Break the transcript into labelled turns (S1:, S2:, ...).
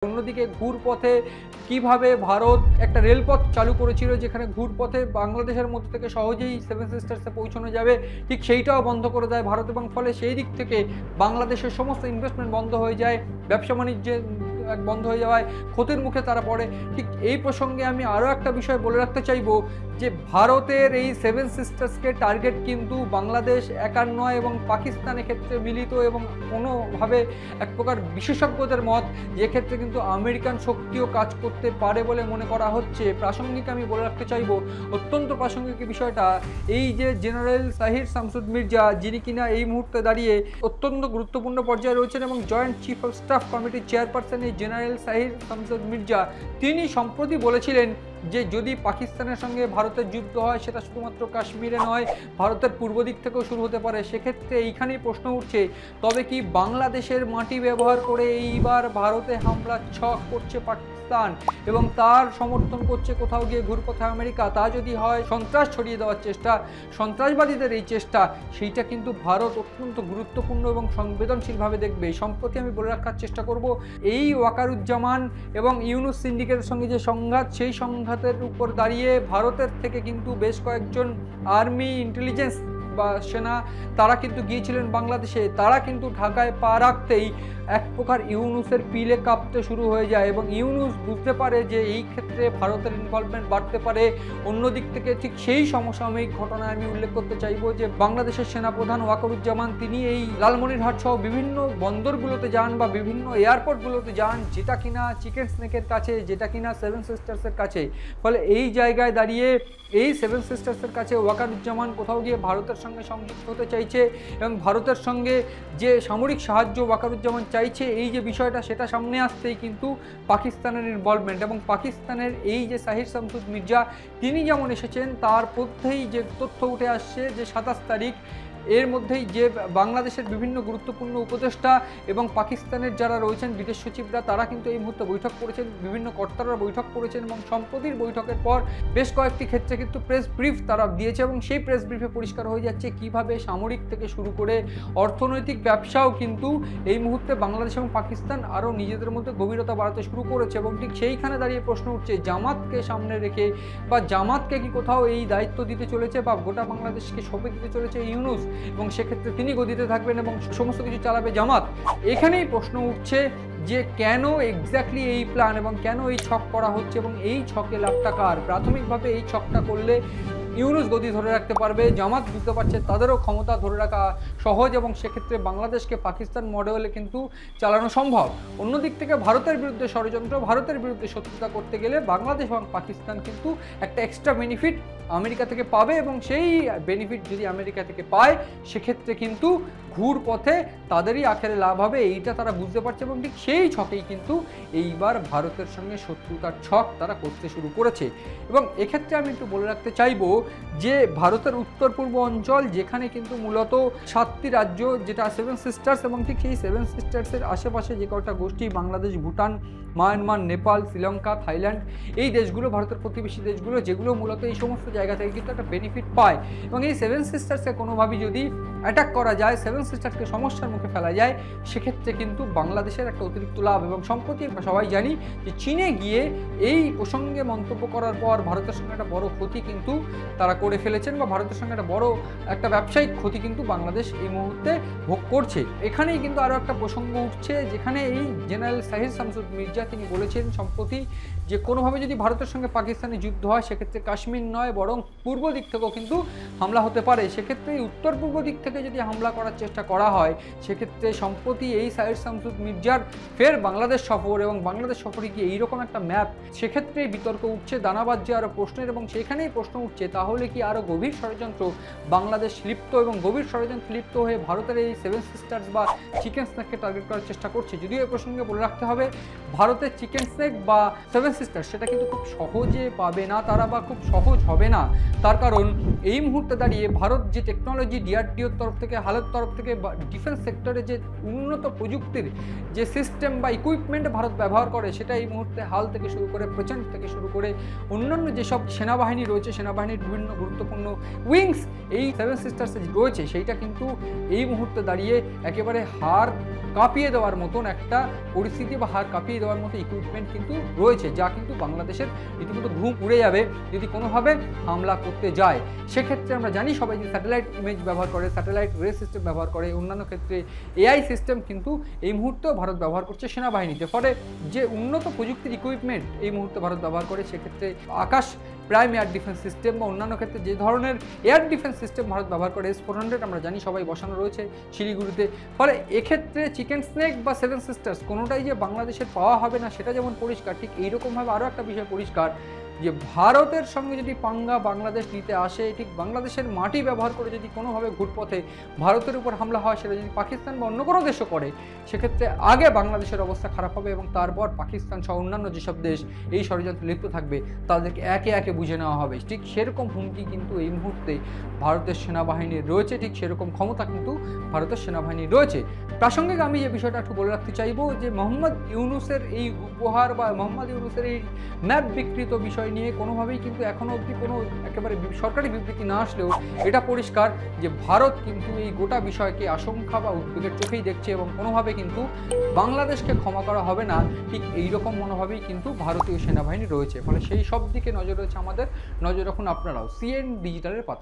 S1: অন্যদিকে ঘুরপথে কিভাবে ভারত একটা রেলপথ চালু করেছিল যেখানে ঘুরপথে বাংলাদেশের মধ্যে থেকে সহজেই সেভেন সিস্টার্সে পৌঁছানো যাবে, ঠিক সেইটাও বন্ধ করে দেয় ভারত এবং ফলে সেই দিক থেকে বাংলাদেশের সমস্ত ইনভেস্টমেন্ট বন্ধ হয়ে যায়, ব্যবসা বাণিজ্যে বন্ধ হয়ে যাওয়ায় ক্ষতির মুখে তারা পড়ে। ঠিক এই প্রসঙ্গে আমি আরও একটা বিষয় বলে রাখতে চাইবো যে ভারতের এই সেভেন সিস্টার্সকে টার্গেট কিন্তু বাংলাদেশ একার নয় এবং পাকিস্তানের ক্ষেত্রে মিলিত এবং কোনোভাবে এক প্রকার বিশেষজ্ঞদের মত যে ক্ষেত্রে কিন্তু আমেরিকান শক্তিও কাজ করতে পারে বলে মনে করা হচ্ছে। প্রাসঙ্গিক আমি বলে রাখতে চাইবো, অত্যন্ত প্রাসঙ্গিক বিষয়টা এই যে জেনারেল সাহির শামসুদ মির্জা, যিনি কিনা এই মুহূর্তে দাঁড়িয়ে অত্যন্ত গুরুত্বপূর্ণ পর্যায়ে রয়েছেন এবং জয়েন্ট চিফ অফ স্টাফ কমিটির চেয়ারপারসন এই জেনারেল সাহির শামসুদ মির্জা, তিনি সম্প্রতি বলেছিলেন যে যদি পাকিস্তানের সঙ্গে ভারতের যুদ্ধ হয় সেটা শুধুমাত্র কাশ্মীরে নয়, ভারতের পূর্ব দিক থেকেও শুরু হতে পারে। সেক্ষেত্রে এইখানেই প্রশ্ন উঠছে, তবে কি বাংলাদেশের মাটি ব্যবহার করে এইবার ভারতে হামলার ছক করছে পাকিস্তান এবং তার সমর্থন করছে কোথাও গিয়ে ঘুরপথে আমেরিকা? তা যদি হয় সন্ত্রাস ছড়িয়ে দেওয়ার চেষ্টা, সন্ত্রাসবাদীদের এই চেষ্টা, সেইটা কিন্তু ভারত অত্যন্ত গুরুত্বপূর্ণ এবং সংবেদনশীলভাবে দেখবে। সম্প্রতি আমি বলে রাখার চেষ্টা করব, এই ওয়াকারুজ্জামান এবং ইউনুস সিন্ডিকেটের সঙ্গে যে সংঘাত, সেই সংঘাতের উপর দাঁড়িয়ে ভারতের থেকে কিন্তু বেশ কয়েকজন আর্মি ইন্টেলিজেন্স বা সেনা তারা কিন্তু গিয়েছিলেন বাংলাদেশে। তারা কিন্তু ঢাকায় পা রাখতেই এক প্রকার ইউনুসের পিলে কাঁপতে শুরু হয়ে যায় এবং ইউনুস বুঝতে পারে যে এই ক্ষেত্রে ভারতের ইনভলভমেন্ট বাড়তে পারে। অন্যদিক থেকে ঠিক সেই সমসাময়িক ঘটনায় আমি উল্লেখ করতে চাইব যে বাংলাদেশের সেনাপ্রধান ওয়াকারুজ্জামান তিনি এই লালমনিরহাট সহ বিভিন্ন বন্দরগুলোতে যান বা বিভিন্ন এয়ারপোর্টগুলোতে যান, যেটা কিনা চিকেন স্নেকের কাছে, যেটা কিনা সেভেন সিস্টার্সের কাছে। ফলে এই জায়গায় দাঁড়িয়ে এই সেভেন সিস্টার্সের কাছে ওয়াকারুজ্জামান কোথাও গিয়ে ভারতের সঙ্গে সংযুক্ত হতে চাইছে এবং ভারতের সঙ্গে যে সামরিক সাহায্য ওয়াকারুজ্জামান চাইছে, এই যে বিষয়টা সেটা সামনে আসতেই কিন্তু পাকিস্তানের ইনভলভমেন্ট এবং পাকিস্তানের এই যে সাহির শামসুদ মির্জা তিনি যেমন এসেছেন, তার মধ্যেই যে তথ্য উঠে আসছে যে 27 তারিখ এর মধ্যেই যে বাংলাদেশের বিভিন্ন গুরুত্বপূর্ণ উপদেষ্টা এবং পাকিস্তানের যারা রয়েছেন বিদেশ সচিবরা তারা কিন্তু এই মুহূর্তে বৈঠক করেছেন, বিভিন্ন কর্তারা বৈঠক করেছেন এবং সম্প্রতির বৈঠকের পর বেশ কয়েকটি ক্ষেত্রে কিন্তু প্রেস ব্রিফ তারা দিয়েছে এবং সেই প্রেস ব্রিফে পরিষ্কার হয়ে যাচ্ছে কিভাবে সামরিক থেকে শুরু করে অর্থনৈতিক ব্যবসাও কিন্তু এই মুহূর্তে বাংলাদেশ এবং পাকিস্তান আরও নিজেদের মধ্যে গভীরতা বাড়াতে শুরু করেছে। এবং ঠিক সেইখানে দাঁড়িয়ে প্রশ্ন উঠছে, জামাতকে সামনে রেখে বা জামাতকে কি কোথাও এই দায়িত্ব দিতে চলেছে বা গোটা বাংলাদেশকে সঁপে দিতে চলেছে ইউনুস এবং সেক্ষেত্রে তিনি গদিতে থাকবেন এবং সমস্ত কিছু চালাবে জামাত? এখানেই প্রশ্ন উঠছে যে কেন এক্স্যাক্টলি এই প্ল্যান এবং কেন এই ছক করা হচ্ছে এবং এই ছকে লাভটা কার? প্রাথমিকভাবে এই ছকটা করলে ইউনুস গদি ধরে রাখতে পারবে, জামাত বুঝতে পারছে তাদেরও ক্ষমতা ধরে রাখা সহজ এবং সেক্ষেত্রে বাংলাদেশকে পাকিস্তান মডেলে কিন্তু চালানো সম্ভব। অন্যদিক থেকে ভারতের বিরুদ্ধে ষড়যন্ত্র, ভারতের বিরুদ্ধে শত্রুতা করতে গেলে বাংলাদেশ এবং পাকিস্তান কিন্তু একটা এক্সট্রা বেনিফিট আমেরিকা থেকে পাবে এবং সেই বেনিফিট যদি আমেরিকা থেকে পায় সেক্ষেত্রে কিন্তু ঘুরপথে তাদেরই আখেরে লাভ হবে, এইটা তারা বুঝতে পারছে এবং ঠিক সেই ছকেই কিন্তু এইবার ভারতের সঙ্গে শত্রুতার ছক তারা করতে শুরু করেছে। এবং এক্ষেত্রে আমি একটু বলে রাখতে চাইবো যে ভারতের উত্তর পূর্ব অঞ্চল যেখানে কিন্তু মূলত 7টি রাজ্য, যেটা সেভেন সিস্টার্স এবং ঠিক সেই সেভেন সিস্টার্সের আশেপাশে যে কটা গোষ্ঠী বাংলাদেশ, ভুটান, মায়ানমার, নেপাল, শ্রীলঙ্কা, থাইল্যান্ড, এই দেশগুলো ভারতের প্রতিবেশী দেশগুলো, যেগুলো মূলত এই সমস্ত জায়গা থেকে কিন্তু একটা বেনিফিট পায় এবং এই সেভেন সিস্টার্সকে কোনোভাবেই যদি অ্যাটাক করা যায়, সেভেন সিস্টার্সকে সমস্যার মুখে ফেলা যায়, সেক্ষেত্রে কিন্তু বাংলাদেশের একটা অতিরিক্ত লাভ। এবং সম্প্রতি সবাই জানি যে চীনে গিয়ে এই প্রসঙ্গে মন্তব্য করার পর ভারতের সঙ্গে একটা বড় ক্ষতি কিন্তু তারা করে ফেলেছেন বা ভারতের সঙ্গে একটা বড় একটা ব্যবসায়িক ক্ষতি কিন্তু বাংলাদেশ এই মুহূর্তে ভোগ করছে। এখানেই কিন্তু আরও একটা প্রসঙ্গ উঠছে যেখানে এই জেনারেল সাহির শামসুদ মির্জা তিনি বলেছেন সম্প্রতি যে কোনোভাবে যদি ভারতের সঙ্গে পাকিস্তানের যুদ্ধ হয় সেক্ষেত্রে কাশ্মীর নয় বরং পূর্ব দিক থেকেও কিন্তু হামলা হতে পারে। সেক্ষেত্রে এই উত্তর পূর্ব দিক থেকে যদি হামলা করার চেষ্টা করা হয় সেক্ষেত্রে সম্প্রতি এই সাহির শামসুদ মির্জার ফের বাংলাদেশ সফর এবং বাংলাদেশ সফরে গিয়ে এইরকম একটা ম্যাপ, সেক্ষেত্রেই বিতর্ক উঠছে, দানা বাজছে আরও প্রশ্নের এবং সেখানেই প্রশ্ন উঠছে তাহলে কি আরও গভীর ষড়যন্ত্র বাংলাদেশ লিপ্ত এবং গভীর ষড়যন্ত্র লিপ্ত হয়ে ভারতের এই সেভেন সিস্টার্স বা চিকেন স্নেককে টার্গেট করার চেষ্টা করছে? যদিও এই প্রসঙ্গে বলে রাখতে হবে ভারতের চিকেন স্নেক বা সেভেন সিস্টার্স সেটা কিন্তু খুব সহজে পাবে না তারা বা খুব সহজ হবে না। তার কারণ এই মুহূর্তে দাঁড়িয়ে ভারত যে টেকনোলজি ডিআরডিওর তরফ থেকে, হালের তরফ থেকে ডিফেন্স সেক্টরে যে উন্নত প্রযুক্তির যে সিস্টেম বা ইকুইপমেন্ট ভারত ব্যবহার করে, সেটা এই মুহূর্তে হাল থেকে শুরু করে প্রচণ্ড থেকে শুরু করে অন্যান্য যেসব সেনাবাহিনী রয়েছে, সেনাবাহিনীর বিভিন্ন গুরুত্বপূর্ণ উইংস এই সেভেন সিস্টার্সে রয়েছে, সেইটা কিন্তু এই মুহূর্তে দাঁড়িয়ে একেবারে হাড় কাঁপিয়ে দেওয়ার মতন একটা পরিস্থিতি বা হাড় কাঁপিয়ে দেওয়ার মতো ইকুইপমেন্ট কিন্তু রয়েছে, যা কিন্তু বাংলাদেশের রীতিমতো ঘুম উড়ে যাবে যদি কোনোভাবে হামলা করতে যায়। সেক্ষেত্রে আমরা জানি সবাই যে স্যাটেলাইট ইমেজ ব্যবহার করে, স্যাটেলাইট রে সিস্টেম ব্যবহার করে, অন্যান্য ক্ষেত্রে এআই সিস্টেম কিন্তু এই মুহূর্তেও ভারত ব্যবহার করছে সেনাবাহিনীতে। ফলে যে উন্নত প্রযুক্তির ইকুইপমেন্ট এই মুহূর্তে ভারত ব্যবহার করে, সেক্ষেত্রে আকাশ প্রাইম এয়ার ডিফেন্স সিস্টেম বা অন্যান্য ক্ষেত্রে যে ধরনের এয়ার ডিফেন্স সিস্টেম ভারত ব্যবহার করে, S-400 আমরা জানি সবাই বসানো রয়েছে শিলিগুড়িতে। ফলে এক্ষেত্রে চিকেন স্নেক বা সেভেন সিস্টার্স কোনোটাই যে বাংলাদেশের পাওয়া হবে না সেটা যেমন পরিষ্কার, ঠিক এইরকমভাবে আরও একটা বিষয় পরিষ্কার যে ভারতের সঙ্গে যদি পাঙ্গা বাংলাদেশ নিতে আসে, ঠিক বাংলাদেশের মাটি ব্যবহার করে যদি কোনোভাবে ঘুরপথে ভারতের উপর হামলা হয়, সেটা যদি পাকিস্তান বা অন্য কোনো দেশও করে, সেক্ষেত্রে আগে বাংলাদেশের অবস্থা খারাপ হবে এবং তারপর পাকিস্তান সহ অন্যান্য যেসব দেশ এই ষড়যন্ত্রে লিপ্ত থাকবে তাদেরকে একে একে বুঝে নেওয়া হবে। ঠিক সেরকম হুমকি কিন্তু এই মুহূর্তে ভারতের সেনাবাহিনীর রয়েছে, ঠিক সেরকম ক্ষমতা কিন্তু ভারতের সেনাবাহিনীর রয়েছে। প্রাসঙ্গিক আমি যে বিষয়টা একটু বলে রাখতে চাইবো যে মোহাম্মদ ইউনূসের এই উপহার বা মোহাম্মদ ইউনূসের এই ম্যাপ বিকৃত বিষয় নিয়ে কোনোভাবেই কিন্তু এখনও অবধি কোনো একেবারে সরকারি বিবৃতি না আসলেও এটা পরিষ্কার যে ভারত কিন্তু এই গোটা বিষয়কে আশঙ্কা বা উদ্বেগের চোখেই দেখছে এবং কোনোভাবে কিন্তু বাংলাদেশকে ক্ষমা করা হবে না, ঠিক এইরকম মনোভাবেই কিন্তু ভারতীয় সেনাবাহিনী রয়েছে। ফলে সেই সব দিকে নজর রয়েছে আমাদের, নজর রাখুন আপনারাও সিএন ডিজিটালের পাতা।